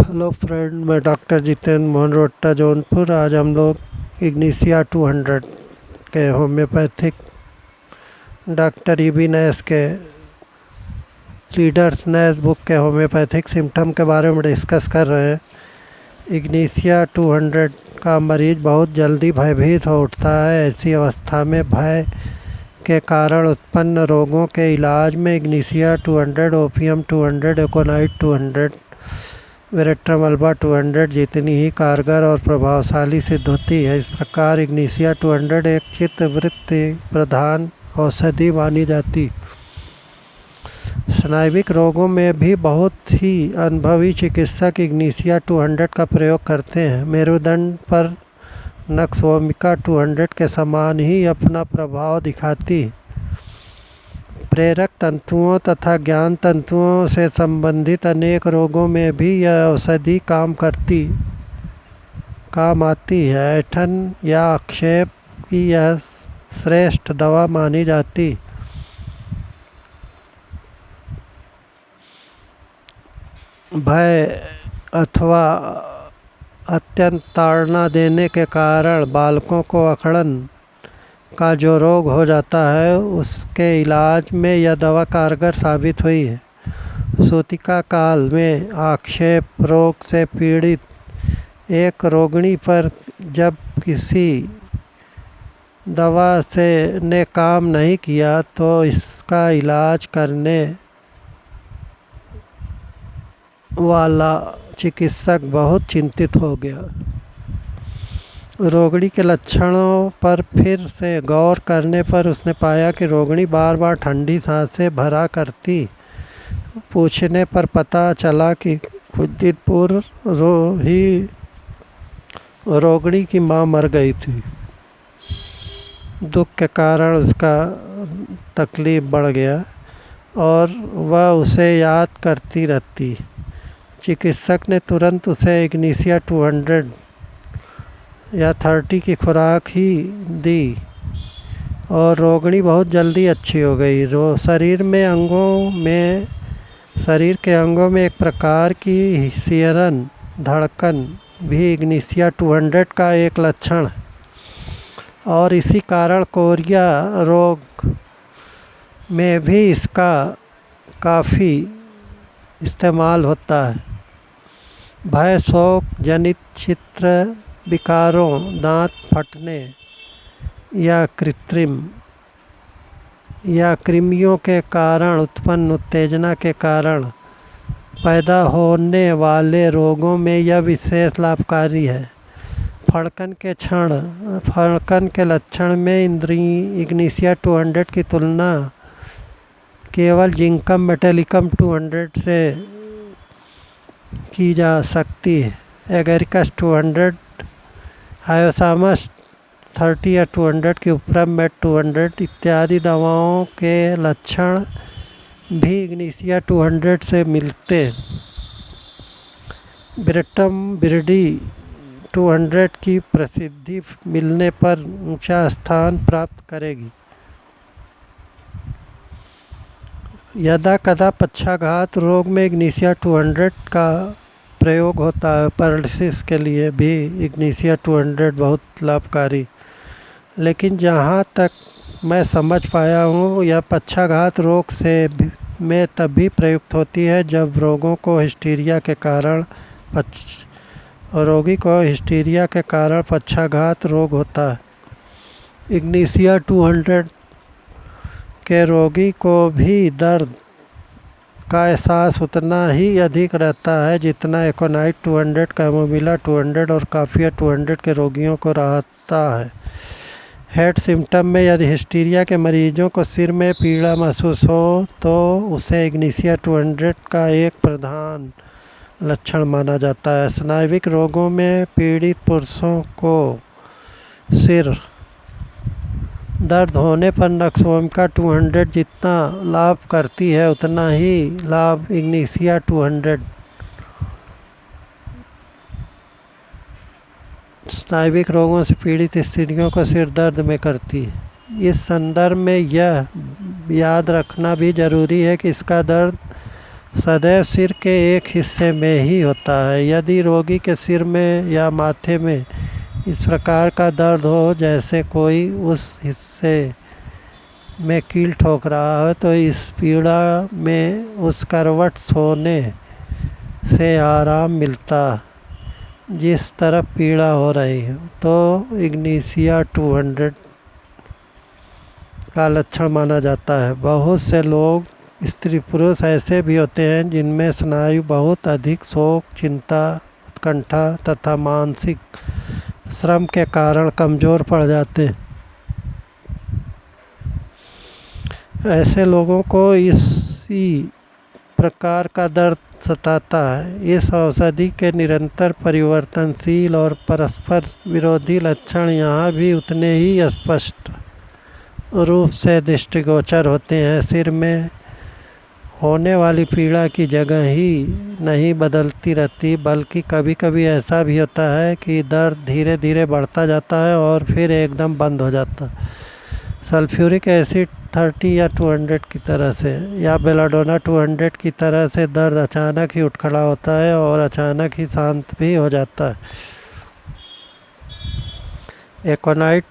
Hello friend, मैं doctor Jitendra Mohan Rohta Jaunpur. आज हम लोग इग्निशिया 200 के होम्योपैथिक डॉक्टर ईबी नैस के लीडर्स नैस बुक के होम्योपैथिक सिम्टम के बारे में डिस्कस कर रहे हैं। इग्निशिया 200 का मरीज बहुत जल्दी भयभीत हो उठता है। ऐसी अवस्था में भय के कारण उत्पन्न रोगों के इलाज में इग्निशिया 200, ओपियम 200, एकोनाइट 200, वेरेट्रमल्बा 200 जितनी ही कारगर और प्रभावशाली सिद्ध होती है। इस प्रकार इग्निशिया 200 एक चित्तवृत्ति प्रधान औषधि मानी जाती। स्नायुविक रोगों में भी बहुत ही अनुभवी चिकित्सक इग्निशिया 200 का प्रयोग करते हैं। मेरुदंड पर नक्सवोमिका 200 के समान ही अपना प्रभाव दिखाती। प्रेरक तंतुओं तथा ज्ञान तंतुओं से संबंधित अनेक रोगों में भी यह औषधि काम आती है। ऐंठन या आक्षेप की यह श्रेष्ठ दवा मानी जाती। भय अथवा अत्यंत ताड़ना देने के कारण बालकों को अकड़न का जो रोग हो जाता है, उसके इलाज में यह दवा कारगर साबित हुई है। सूतिका काल में आक्षेप रोग से पीड़ित एक रोगिणी पर जब किसी दवा से ने काम नहीं किया तो इसका इलाज करने वाला चिकित्सक बहुत चिंतित हो गया। रोगिणी के लक्षणों पर फिर से गौर करने पर उसने पाया कि रोगिणी बार बार ठंडी सांसें भरा करती। पूछने पर पता चला कि कुछ दिन पूर्व रोगिणी की माँ मर गई थी। दुख के कारण उसका तकलीफ बढ़ गया और वह उसे याद करती रहती। चिकित्सक ने तुरंत उसे इग्निशिया 200 या 30 की खुराक ही दी और रोगिणी बहुत जल्दी अच्छी हो गई। शरीर के अंगों में एक प्रकार की सिहरन धड़कन भी इग्निशिया 200 का एक लक्षण है और इसी कारण कोरिया रोग में भी इसका काफ़ी इस्तेमाल होता है। भय शोक जनित चित्र विकारों, दांत फटने या कृमियों के कारण उत्पन्न उत्तेजना के कारण पैदा होने वाले रोगों में यह विशेष लाभकारी है। फड़कन के लक्षण में इग्निशिया 200 की तुलना केवल जिंकम मेटालिकम 200 से की जा सकती है। एगेरिकस 200, हायोसामस 30 या 200 की उपरम मेट 200 इत्यादि दवाओं के लक्षण भी इग्निशिया 200 से मिलते। बिरडी 200 की प्रसिद्धि मिलने पर ऊंचा स्थान प्राप्त करेगी। यदा कदा पक्षाघात रोग में इग्निशिया 200 का प्रयोग होता है। पैरालिसिस के लिए भी इग्निशिया 200 बहुत लाभकारी। लेकिन जहाँ तक मैं समझ पाया हूँ, यह पक्षाघात रोग में तभी प्रयुक्त होती है जब रोगी को हिस्टीरिया के कारण पक्षाघात रोग होता है। इग्निशिया 200 के रोगी को भी दर्द का एहसास उतना ही अधिक रहता है जितना एकोनाइट 200, कैमोमिला 200 और काफिया 200 के रोगियों को रहता है। हेड सिम्टम में यदि हिस्टीरिया के मरीजों को सिर में पीड़ा महसूस हो तो उसे इग्निशिया 200 का एक प्रधान लक्षण माना जाता है। स्नायुविक रोगों में पीड़ित पुरुषों को सिर दर्द होने पर नक्सवोमिका 200 जितना लाभ करती है, उतना ही लाभ इग्निशिया 200 स्नायुविक रोगों से पीड़ित स्त्रियों को सिर दर्द में करती है। इस संदर्भ में यह याद रखना भी जरूरी है कि इसका दर्द सदैव सिर के एक हिस्से में ही होता है। यदि रोगी के सिर में या माथे में इस प्रकार का दर्द हो जैसे कोई उस हिस्से में कील ठोक रहा है, तो इस पीड़ा में उस करवट सोने से आराम मिलता जिस तरफ पीड़ा हो रही है, तो इग्निशिया 200 का लक्षण माना जाता है। बहुत से लोग, स्त्री पुरुष ऐसे भी होते हैं जिनमें स्नायु बहुत अधिक शोक, चिंता, उत्कंठा तथा मानसिक श्रम के कारण कमज़ोर पड़ जाते हैं। ऐसे लोगों को इसी प्रकार का दर्द सताता है। इस औषधि के निरंतर परिवर्तनशील और परस्पर विरोधी लक्षण यहाँ भी उतने ही स्पष्ट रूप से दृष्टिगोचर होते हैं। सिर में होने वाली पीड़ा की जगह ही नहीं बदलती रहती, बल्कि कभी कभी ऐसा भी होता है कि दर्द धीरे धीरे बढ़ता जाता है और फिर एकदम बंद हो जाता है। सल्फ्यूरिक एसिड 30 या 200 की तरह से या बेलाडोना 200 की तरह से दर्द अचानक ही उठ खड़ा होता है और अचानक ही शांत भी हो जाता है। एकोनाइट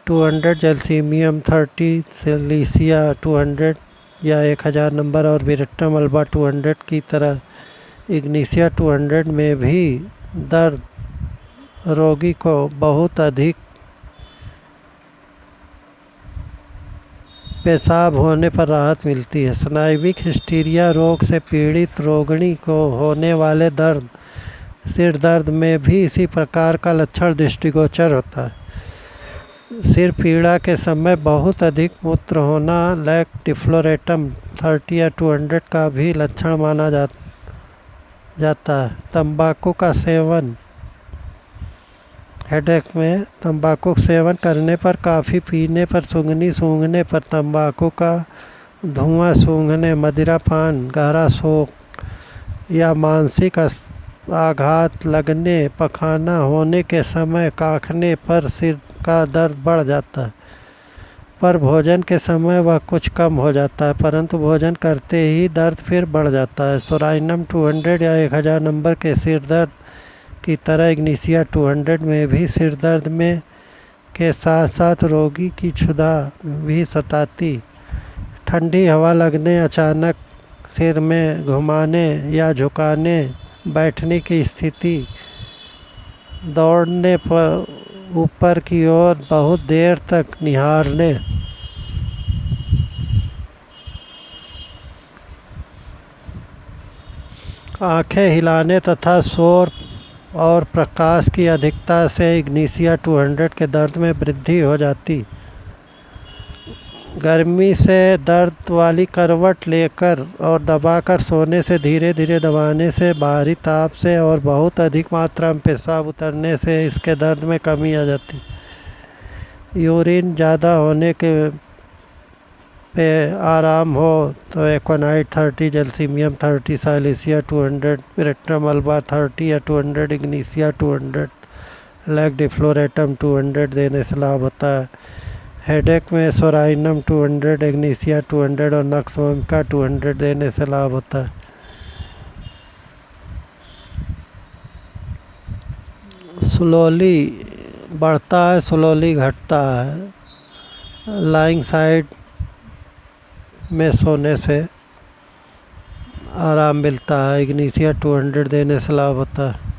200, जैल्सीमियम 30, सिलिसिया 200 या 1000 नंबर और विरट्टम अल्बा 200 की तरह इग्निशिया 200 में भी दर्द रोगी को बहुत अधिक पेशाब होने पर राहत मिलती है। स्नायुविक हिस्टीरिया रोग से पीड़ित रोगिणी को होने वाले दर्द, सिर दर्द में भी इसी प्रकार का लक्षण दृष्टिगोचर होता है। सिर पीड़ा के समय बहुत अधिक मूत्र होना लैक डिफ्लोरेटम 30 या 200 का भी लक्षण माना जाता है। तंबाकू का सेवन, हेडेक में तंबाकू सेवन करने पर, काफ़ी पीने पर, सूंघने पर, तंबाकू का धुआं सूंघने, मदिरापान, गहरा शोक या मानसिक आघात लगने, पखाना होने के समय काखने पर सिर का दर्द बढ़ जाता है, पर भोजन के समय वह कुछ कम हो जाता है, परंतु भोजन करते ही दर्द फिर बढ़ जाता है। सोराइनम 200 या 1000 नंबर के सिर दर्द की तरह इग्निशिया 200 में भी सिर दर्द में के साथ साथ रोगी की क्षुधा भी सताती, ठंडी हवा लगने, अचानक सिर में घुमाने या झुकाने, बैठने की स्थिति, दौड़ने पर ऊपर की ओर बहुत देर तक निहारने, आंखें हिलाने तथा शोर और प्रकाश की अधिकता से इग्निशिया 200 के दर्द में वृद्धि हो जाती। गर्मी से दर्द वाली करवट लेकर और दबाकर सोने से, धीरे धीरे दबाने से, बाहरी ताप से और बहुत अधिक मात्रा में पेशाब उतरने से इसके दर्द में कमी आ जाती। यूरिन ज़्यादा होने के पे आराम हो तो एकोनाइट 30, जैल्सीमियम 30, साइलिसिया 200, विरट्टम अल्बा 30 या 200, इग्निशिया 200, लैक डिफ्लोरेटम 200 देने से लाभ होता है। हेडेक में सोराइनम 200, इग्निशिया 200 और नक्स वोमिका 200 देने से लाभ होता है। स्लोली बढ़ता है, स्लोली घटता है। लाइंग साइड में सोने से आराम मिलता है। इग्निशिया 200 देने से लाभ होता है।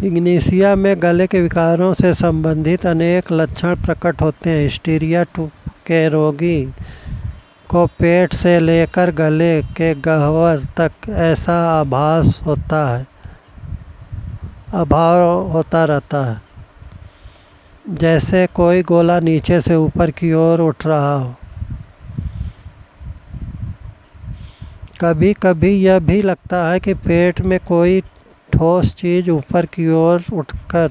इग्निशिया में गले के विकारों से संबंधित अनेक लक्षण प्रकट होते हैं। हिस्टीरिया 2 के रोगी को पेट से लेकर गले के गह्वर तक ऐसा अभाव होता रहता है जैसे कोई गोला नीचे से ऊपर की ओर उठ रहा हो। कभी कभी यह भी लगता है कि पेट में कोई ठोस चीज़ ऊपर की ओर उठकर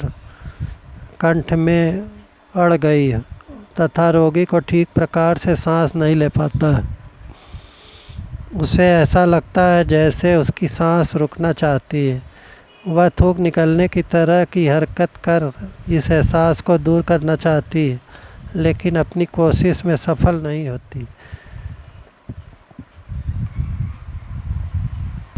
कंठ में अड़ गई है तथा रोगी को ठीक प्रकार से सांस नहीं ले पाता है। उसे ऐसा लगता है जैसे उसकी सांस रुकना चाहती है वह थूक निकलने की तरह की हरकत कर इस एहसास को दूर करना चाहती है, लेकिन अपनी कोशिश में सफल नहीं होती।